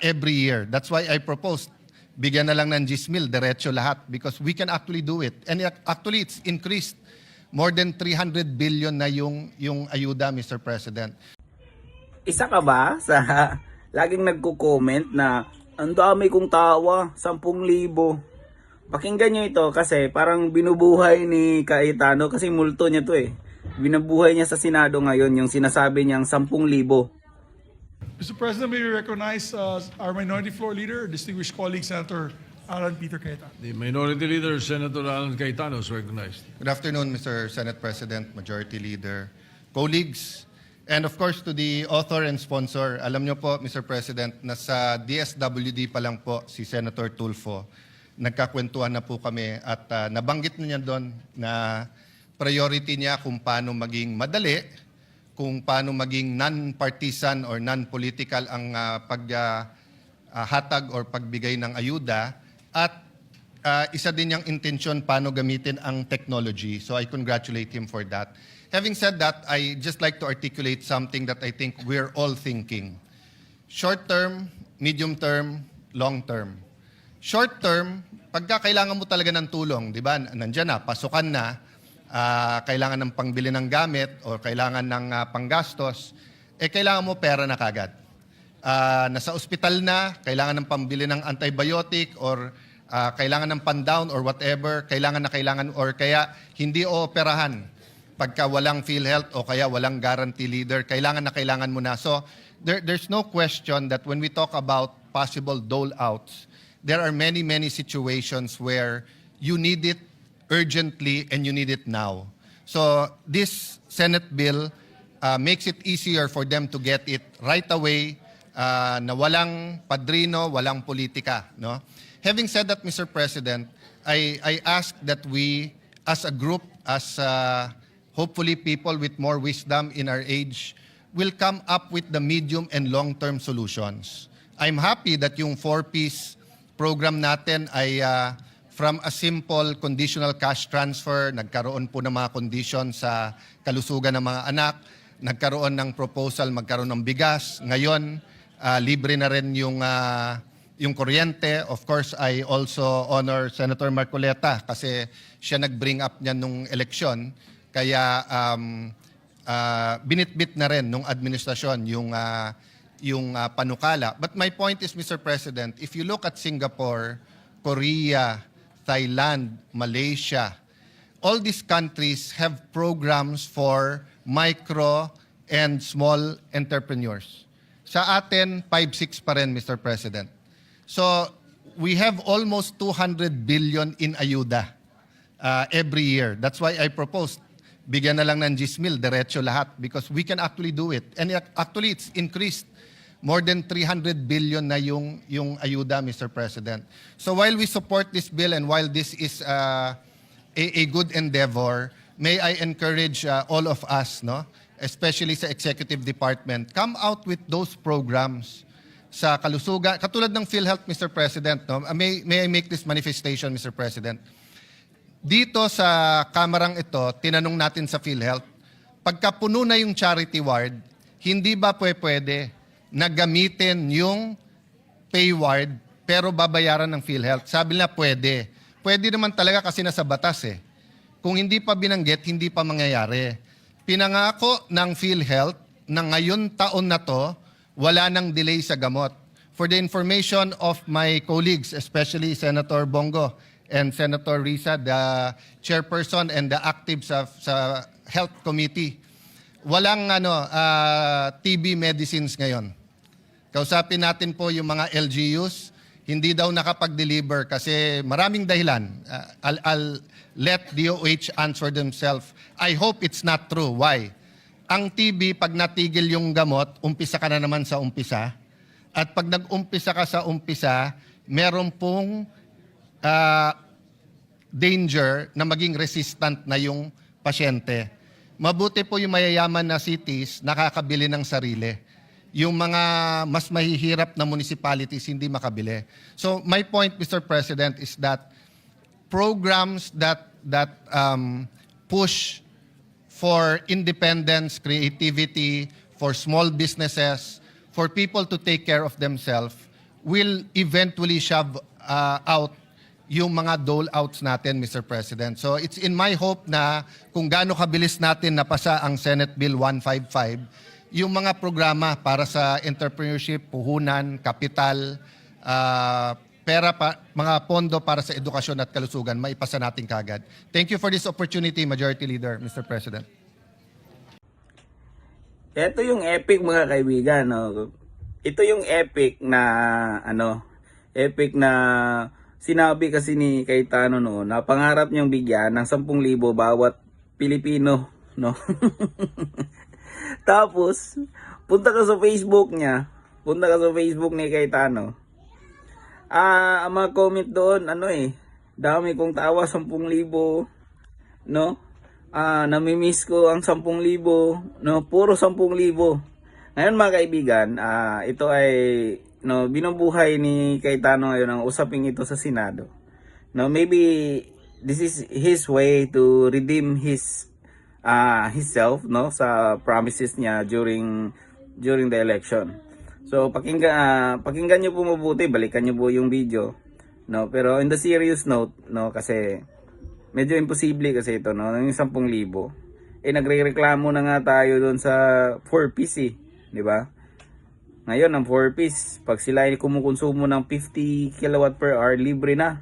every year. That's why I proposed, bigyan na lang ng 10,000, diretso lahat, because we can actually do it. And actually, it's increased. More than 300 billion na yung ayuda, Mr. President. Isa ka ba sa laging nagko-comment na ang dami kong tawa, 10,000? Pakinggan nyo ito kasi parang binubuhay ni Cayetano kasi multo niya to eh. Binubuhay niya sa Senado ngayon yung sinasabi niyang 10,000. Mr. President, may we recognize our Minority Floor Leader, distinguished colleague, Senator Alan Peter Cayetano. The Minority Leader, Senator Alan Cayetano, is recognized. Good afternoon, Mr. Senate President, Majority Leader, colleagues, and of course to the author and sponsor. Alam niyo po, Mr. President, nasa DSWD pa lang po si Senator Tulfo. Nagkakwentuhan na po kami at nabanggit niya doon na priority niya kung paano maging madali, kung paano maging non-partisan or non-political ang paghatag or pagbigay ng ayuda, at isa din yung intensyon paano gamitin ang technology. So I congratulate him for that. Having said that, I just like to articulate something that I think we're all thinking. Short term, medium term, long term. Short term, pagka kailangan mo talaga ng tulong, di ba? Nandiyan na, pasukan na, kailangan ng pangbili ng gamit o kailangan ng panggastos, kailangan mo pera na kagad. Nasa ospital na, kailangan ng pambili ng antibiotic or kailangan ng pan-down or whatever, kailangan or kaya hindi ooperahan pagka walang PhilHealth o kaya walang guarantee leader, kailangan mo na. So there's no question that when we talk about possible dole-outs, there are many situations where you need it urgently and you need it now. So this Senate bill makes it easier for them to get it right away, na walang padrino, walang politika. No? Having said that, Mr. President, I ask that we, as a group, as hopefully people with more wisdom in our age, will come up with the medium and long-term solutions. I'm happy that yung 4-piece program natin ay from a simple conditional cash transfer, nagkaroon po ng mga condition sa kalusugan ng mga anak, nagkaroon ng proposal, magkaroon ng bigas. Ngayon, libre na rin yung kuryente. Of course, I also honor Senator Marcoleta kasi siya nag-bring up niyan nung eleksyon. Kaya binitbit na rin nung administrasyon yung panukala. But my point is, Mr. President, if you look at Singapore, Korea, Thailand, Malaysia, all these countries have programs for micro and small entrepreneurs. Sa atin, 5-6 pa rin, Mr. President. So we have almost 200 billion in ayuda every year. That's why I proposed, bigyan na lang ng 10,000, diretso lahat, because we can actually do it. And actually, it's increased. More than 300 billion na yung ayuda, Mr. President. So while we support this bill and while this is a good endeavor, may I encourage all of us, no, especially sa executive department, come out with those programs sa kalusugan. Katulad ng PhilHealth, Mr. President, no? May I make this manifestation, Mr. President? Dito sa kamarang ito, tinanong natin sa PhilHealth, pagka puno na yung charity ward, hindi ba pwede na gamitin yung pay ward pero babayaran ng PhilHealth? Sabi nila pwede. Pwede naman talaga kasi nasa batas eh. Kung hindi pa binanggit, hindi pa mangyayari. Pinangako ng PhilHealth na ngayon taon na to, wala nang delay sa gamot. For the information of my colleagues, especially Senator Bongo and Senator Risa, the chairperson and the active sa Health Committee, walang TB medicines ngayon. Kausapin natin po yung mga LGUs, hindi daw nakapag-deliver kasi maraming dahilan. I'll let DOH answer themselves. I hope it's not true. Why? Ang TB, pag natigil yung gamot, umpisa ka na naman sa umpisa. At pag nag-umpisa ka sa umpisa, meron pong danger na maging resistant na yung pasyente. Mabuti po yung mayayaman na cities nakakabili ng sarili. Yung mga mas mahihirap na municipalities hindi makabili. So my point, Mr. President, is that programs that push for independence, creativity, for small businesses, for people to take care of themselves will eventually shove out yung mga dole-outs natin, Mr. President. So it's in my hope na kung gaano kabilis natin napasa ang Senate Bill 155, yung mga programa para sa entrepreneurship, puhunan, kapital, pera pa, mga pondo para sa edukasyon at kalusugan, maipasa natin kagad. Thank you for this opportunity, Majority Leader, Mr. President. Ito yung epic mga kaibigan, no? Ito yung epic na sinabi kasi ni Cayetano noon na pangarap niyang bigyan ng 10,000 bawat Pilipino, no? Tapos, punta ka sa Facebook ni Cayetano. Ang mga comment doon, dami kong tawa, 10,000, no? Namimiss ko ang 10,000, no? Puro 10,000. Ngayon mga kaibigan, ito ay binubuhay ni Cayetano ngayon ang usaping ito sa Senado. No, maybe this is his way to redeem himself, no, sa promises niya during the election. So pakinggan niyo po mabuti, balikan niyo po yung video, no, pero in the serious note, no, kasi medyo imposible kasi ito, no, yung 10,000. Nagrereklamo na nga tayo doon sa 4-piece, di ba? Ngayon, ang 4-piece, pag sila ay kumukonsumo ng 50 kilowatt per hour, libre na.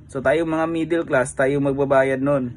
So, tayo mga middle class, tayo magbabayad nun.